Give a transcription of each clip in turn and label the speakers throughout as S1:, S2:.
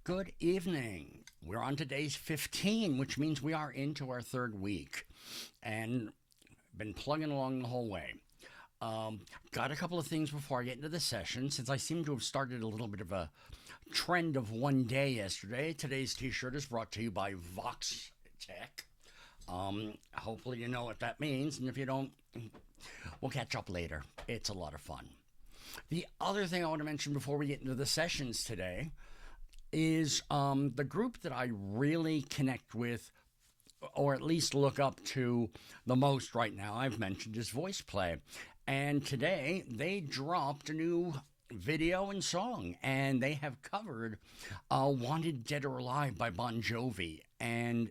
S1: Good evening. We're on today's 15, which means we are into our third week and been plugging along the whole way. Got a couple of things before I get into the session, since I seem to have started a little bit of a trend of one day yesterday. Today's t-shirt is brought to you by Vox Tech. Hopefully you know what that means, and if you don't, we'll catch up later. It's a lot of fun. The other thing I want to mention before we get into the sessions today is the group that I really connect with, or at least look up to the most right now, I've mentioned, is Voice Play. And today they dropped a new video and song, and they have covered Wanted Dead or Alive by Bon Jovi. And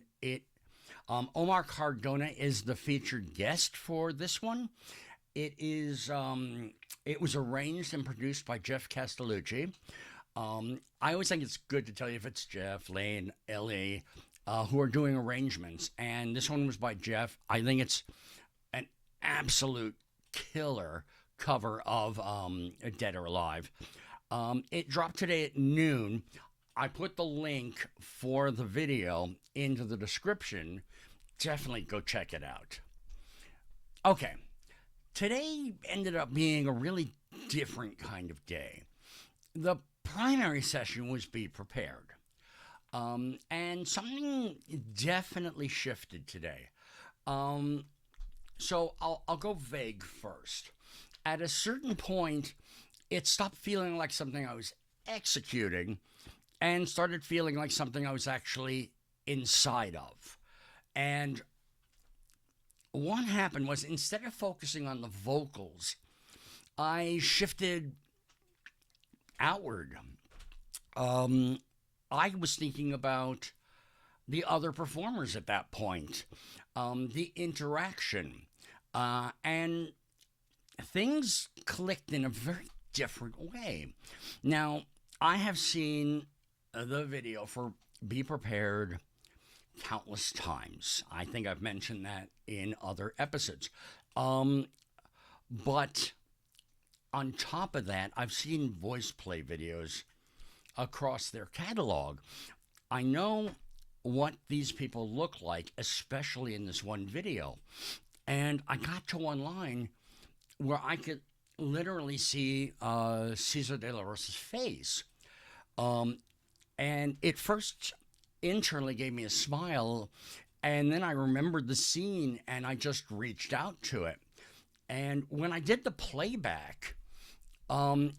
S1: Omar Cardona is the featured guest for this one. It was arranged and produced by Jeff Castellucci. I always think it's good to tell you if it's Jeff, Lane, Ellie, who are doing arrangements. And this one was by Jeff. I think it's an absolute killer cover of Dead or Alive. It dropped today at noon. I put the link for the video into the description. Definitely go check it out. Okay. Today ended up being a really different kind of day. The primary session was Be Prepared. And something definitely shifted today. So I'll go vague first. At a certain point, it stopped feeling like something I was executing and started feeling like something I was actually inside of. And what happened was, instead of focusing on the vocals, I shifted outward. I was thinking about the other performers at that point, the interaction, and things clicked in a very different way. Now, I have seen the video for Be Prepared countless times. I think I've mentioned that in other episodes. But on top of that, I've seen Voice Play videos across their catalog. I know what these people look like, especially in this one video. And I got to one line where I could literally see Cesar de la Rosa's face. And it first internally gave me a smile, and then I remembered the scene and I just reached out to it. And when I did the playback,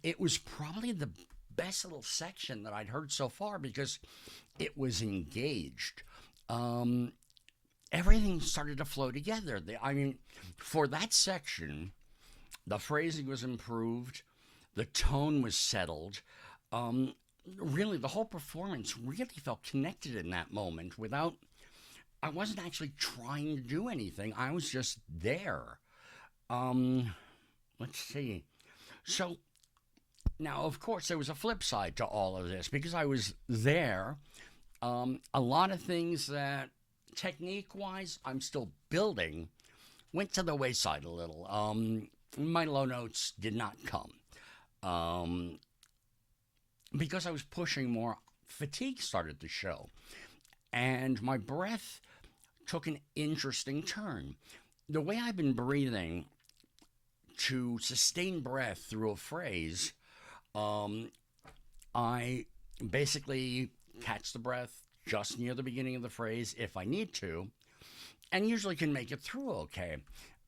S1: it was probably the best little section that I'd heard so far, because it was engaged. Everything started to flow together. For that section, the phrasing was improved, the tone was settled. Really, the whole performance really felt connected in that moment. I wasn't actually trying to do anything. I was just there. Let's see. So, now, of course, there was a flip side to all of this, because I was there. A lot of things that, technique-wise, I'm still building, went to the wayside a little. My low notes did not come. Because I was pushing more, fatigue started to show. And my breath took an interesting turn. The way I've been breathing to sustain breath through a phrase, I basically catch the breath just near the beginning of the phrase if I need to, and usually can make it through okay.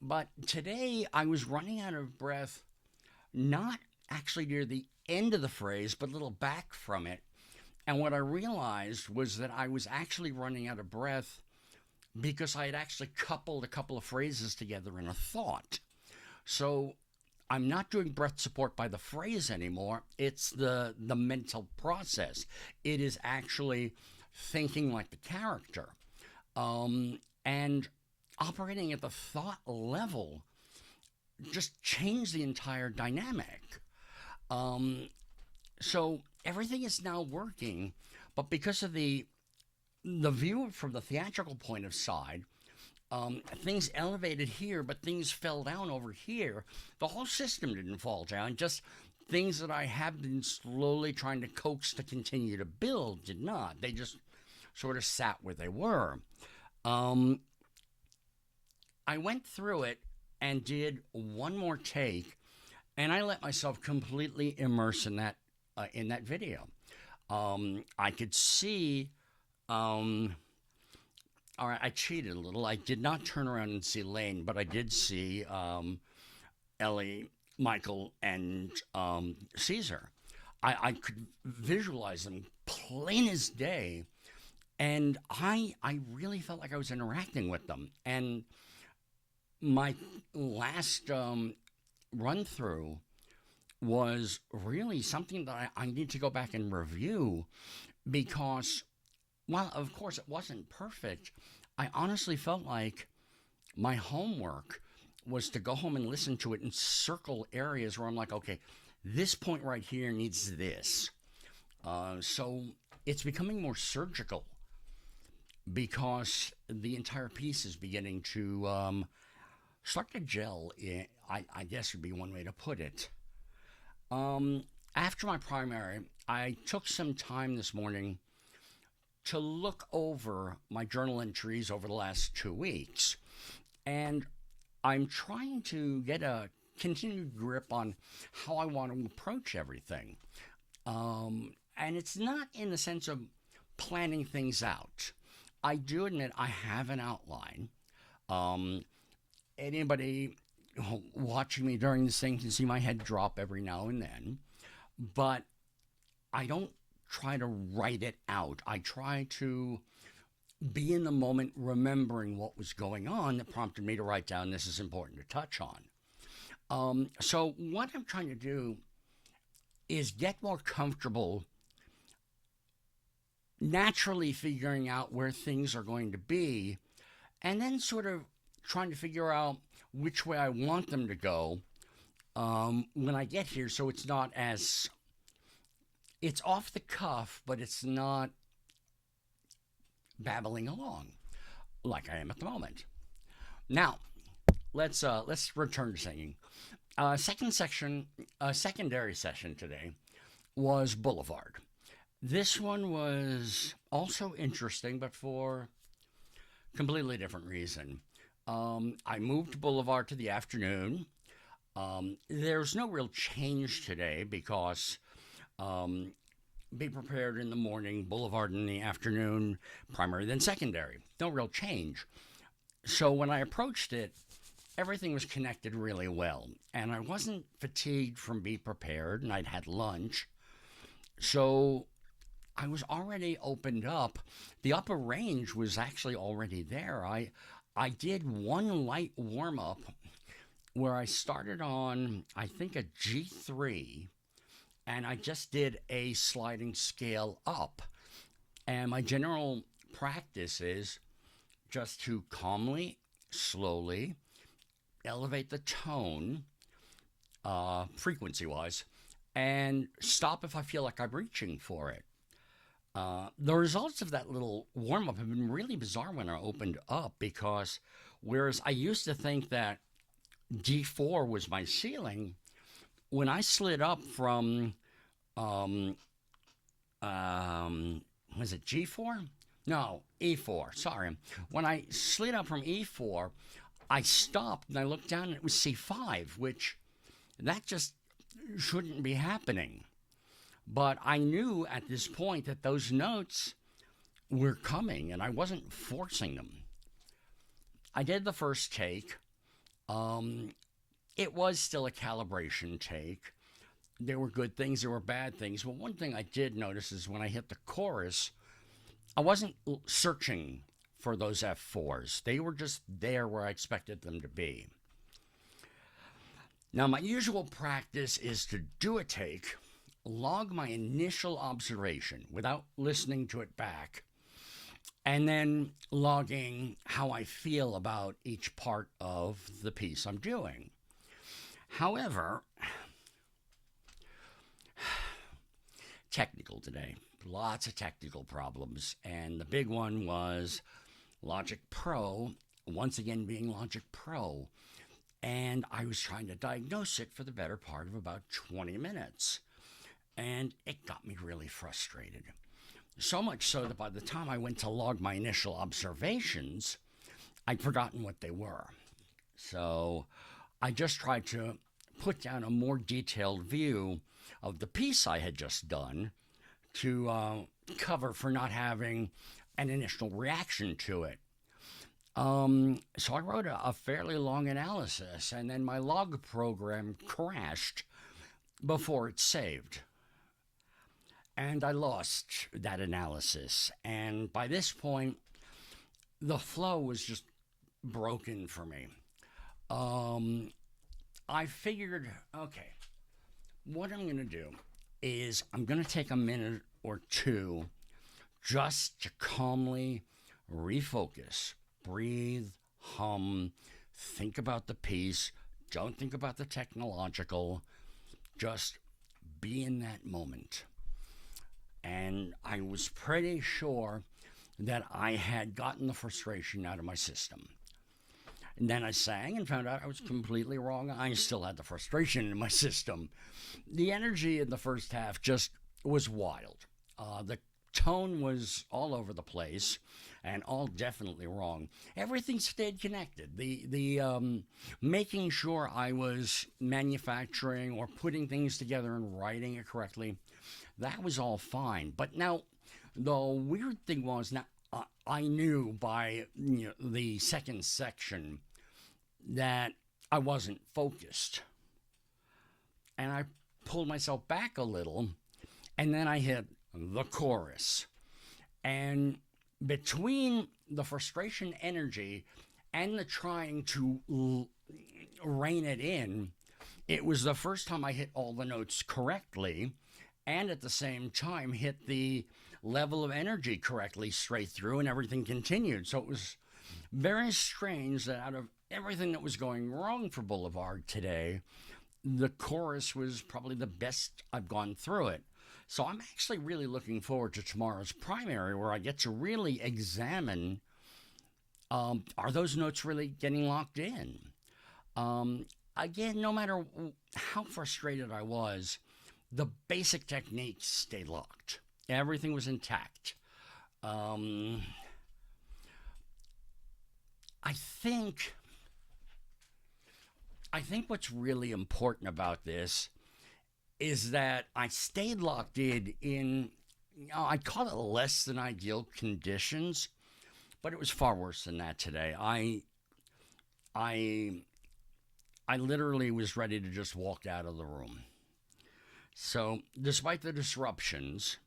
S1: But today I was running out of breath, not actually near the end of the phrase, but a little back from it. And what I realized was that I was actually running out of breath because I had actually coupled a couple of phrases together in a thought. So I'm not doing breath support by the phrase anymore. It's the mental process. It is actually thinking like the character. And operating at the thought level just changed the entire dynamic. So everything is now working, but because of the view from the theatrical point of side, things elevated here, but things fell down over here. The whole system didn't fall down, just things that I have been slowly trying to coax to continue to build did not. They just sort of sat where they were. I went through it and did one more take, and I let myself completely immerse in that video. I could see. All right, I cheated a little. I did not turn around and see Lane, but I did see Ellie, Michael, and Caesar. I could visualize them plain as day, and I really felt like I was interacting with them. And my last run through was really something that I need to go back and review because, while of course it wasn't perfect, I honestly felt like my homework was to go home and listen to it and circle areas where I'm like, okay, this point right here needs this. So it's becoming more surgical because the entire piece is beginning to start to gel. I guess would be one way to put it. After my primary, I took some time this morning to look over my journal entries over the last 2 weeks. And I'm trying to get a continued grip on how I want to approach everything. And it's not in the sense of planning things out. I do admit I have an outline. Anybody watching me during this thing can see my head drop every now and then. But I don't try to write it out. I try to be in the moment, remembering what was going on that prompted me to write down this is important to touch on. So what I'm trying to do is get more comfortable naturally figuring out where things are going to be, and then sort of trying to figure out which way I want them to go when I get here, so it's not as... It's off the cuff, but it's not babbling along like I am at the moment. Now, let's return to singing. Secondary session today was Boulevard. This one was also interesting, but for a completely different reason. I moved Boulevard to the afternoon. There's no real change today because Be Prepared in the morning, Boulevard in the afternoon, primary then secondary. No real change. So when I approached it, everything was connected really well. And I wasn't fatigued from Be Prepared, and I'd had lunch. So I was already opened up. The upper range was actually already there. I did one light warm-up where I started on, I think, a G3, and I just did a sliding scale up. And my general practice is just to calmly, slowly elevate the tone, frequency-wise, and stop if I feel like I'm reaching for it. The results of that little warm-up have been really bizarre when I opened up, because whereas I used to think that D4 was my ceiling, when I slid up from, was it G4? No, E4, sorry. When I slid up from E4, I stopped and I looked down and it was C5, which that just shouldn't be happening. But I knew at this point that those notes were coming and I wasn't forcing them. I did the first take. It was still a calibration take. There were good things, there were bad things. But one thing I did notice is when I hit the chorus, I wasn't searching for those F4s. They were just there where I expected them to be. Now, my usual practice is to do a take, log my initial observation without listening to it back, and then logging how I feel about each part of the piece I'm doing. However, technical today. Lots of technical problems. And the big one was Logic Pro, once again being Logic Pro. And I was trying to diagnose it for the better part of about 20 minutes. And it got me really frustrated. So much so that by the time I went to log my initial observations, I'd forgotten what they were. So I just tried to put down a more detailed view of the piece I had just done to cover for not having an initial reaction to it. So I wrote a fairly long analysis, and then my log program crashed before it saved. And I lost that analysis. And by this point, the flow was just broken for me. I figured, okay, what I'm going to do is I'm going to take a minute or two just to calmly refocus, breathe, hum, think about the piece, don't think about the technological, just be in that moment. And I was pretty sure that I had gotten the frustration out of my system. And then I sang and found out I was completely wrong. I still had the frustration in my system. The energy in the first half just was wild. The tone was all over the place and all definitely wrong. Everything stayed connected. The making sure I was manufacturing or putting things together and writing it correctly, that was all fine. But now, the weird thing was, now I knew by the second section that I wasn't focused. And I pulled myself back a little, and then I hit the chorus. And between the frustration energy and the trying to rein it in, it was the first time I hit all the notes correctly, and at the same time hit the level of energy correctly straight through, and everything continued. So it was very strange that out of everything that was going wrong for Boulevard today, the chorus was probably the best I've gone through it. So I'm actually really looking forward to tomorrow's primary, where I get to really examine, are those notes really getting locked in? Again, no matter how frustrated I was, the basic techniques stayed locked. Everything was intact. I think what's really important about this is that I stayed locked in, I'd call it less than ideal conditions, but it was far worse than that today. I literally was ready to just walk out of the room. So despite the disruptions,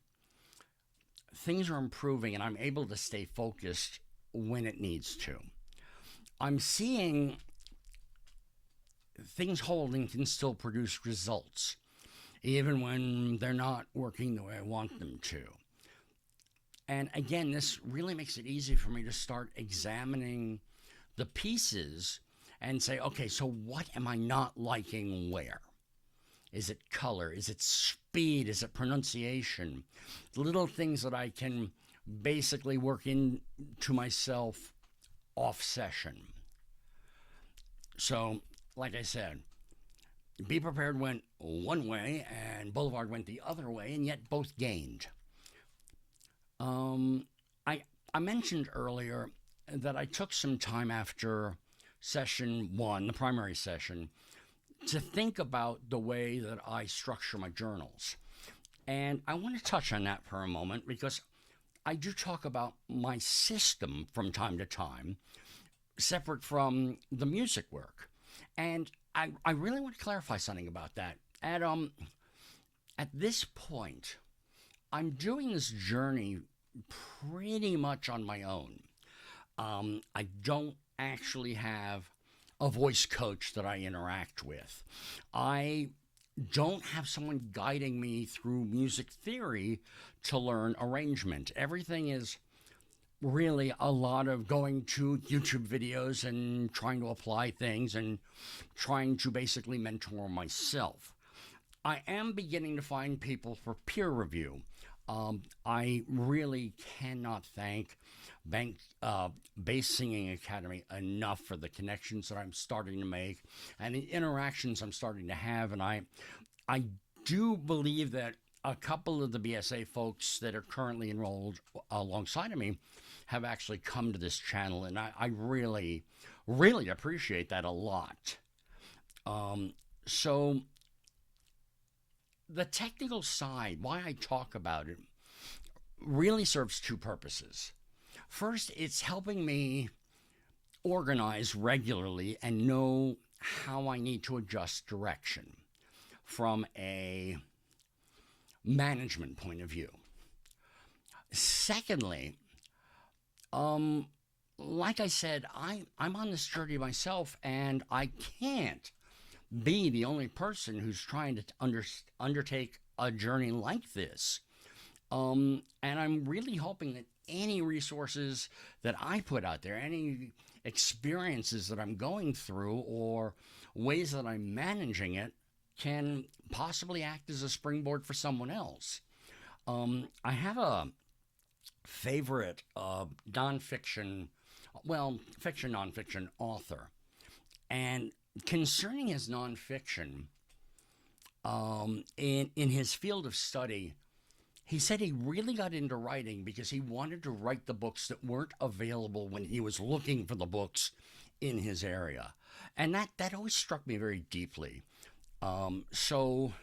S1: things are improving and I'm able to stay focused when it needs to. I'm seeing things holding can still produce results, even when they're not working the way I want them to. And again, this really makes it easy for me to start examining the pieces and say, okay, so what am I not liking where? Is it color? Is it speed? Is it pronunciation? Little things that I can basically work into myself off session. So, like I said, Be Prepared went one way and Boulevard went the other way, and yet both gained. I mentioned earlier that I took some time after session one, the primary session, to think about the way that I structure my journals. And I want to touch on that for a moment because I do talk about my system from time to time, separate from the music work. And I really want to clarify something about that. At this point, I'm doing this journey pretty much on my own. I don't actually have a voice coach that I interact with. I don't have someone guiding me through music theory to learn arrangement. Everything is really a lot of going to YouTube videos and trying to apply things and trying to basically mentor myself. I am beginning to find people for peer review. I really cannot thank Bass Singing Academy enough for the connections that I'm starting to make and the interactions I'm starting to have. And I do believe that a couple of the BSA folks that are currently enrolled alongside of me have actually come to this channel, and I really, really appreciate that a lot. So the technical side, why I talk about it, really serves two purposes. First, it's helping me organize regularly and know how I need to adjust direction from a management point of view. Secondly, like I said, I'm on this journey myself, and I can't be the only person who's trying to undertake a journey like this. And I'm really hoping that any resources that I put out there, any experiences that I'm going through, or ways that I'm managing it, can possibly act as a springboard for someone else. I have a favorite nonfiction, well, fiction nonfiction author, and concerning his nonfiction, in his field of study, he said he really got into writing because he wanted to write the books that weren't available when he was looking for the books in his area. And that always struck me very deeply. So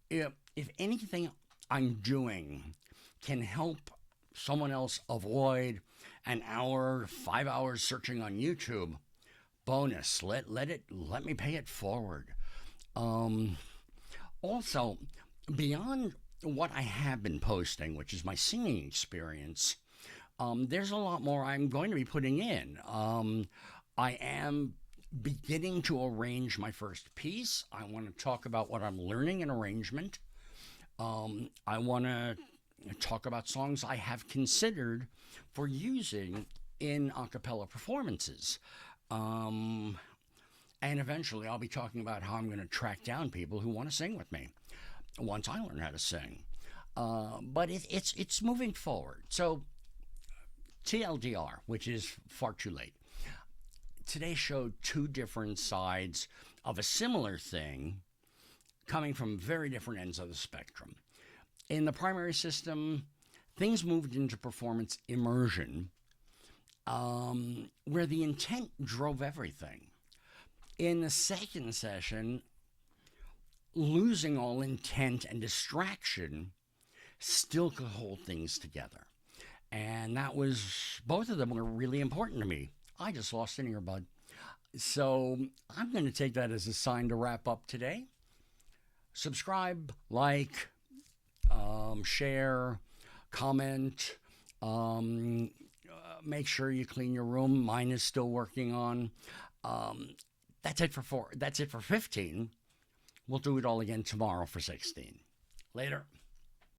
S1: if anything I'm doing can help someone else avoid an hour, 5 hours searching on YouTube, bonus. Let me pay it forward. Also, beyond what I have been posting, which is my singing experience, there's a lot more I'm going to be putting in. I am beginning to arrange my first piece. I want to talk about what I'm learning in arrangement. I want to talk about songs I have considered for using in a cappella performances. And eventually I'll be talking about how I'm going to track down people who want to sing with me once I learn how to sing. But it's moving forward. So TLDR, which is far too late. Today showed two different sides of a similar thing coming from very different ends of the spectrum. In the primary system, things moved into performance immersion, where the intent drove everything. In the second session, losing all intent and distraction still could hold things together. And both of them were really important to me. I just lost an earbud. So I'm going to take that as a sign to wrap up today. Subscribe, like, share, comment, make sure you clean your room. Mine is still working on. That's it for 15. We'll do it all again tomorrow for 16. Later.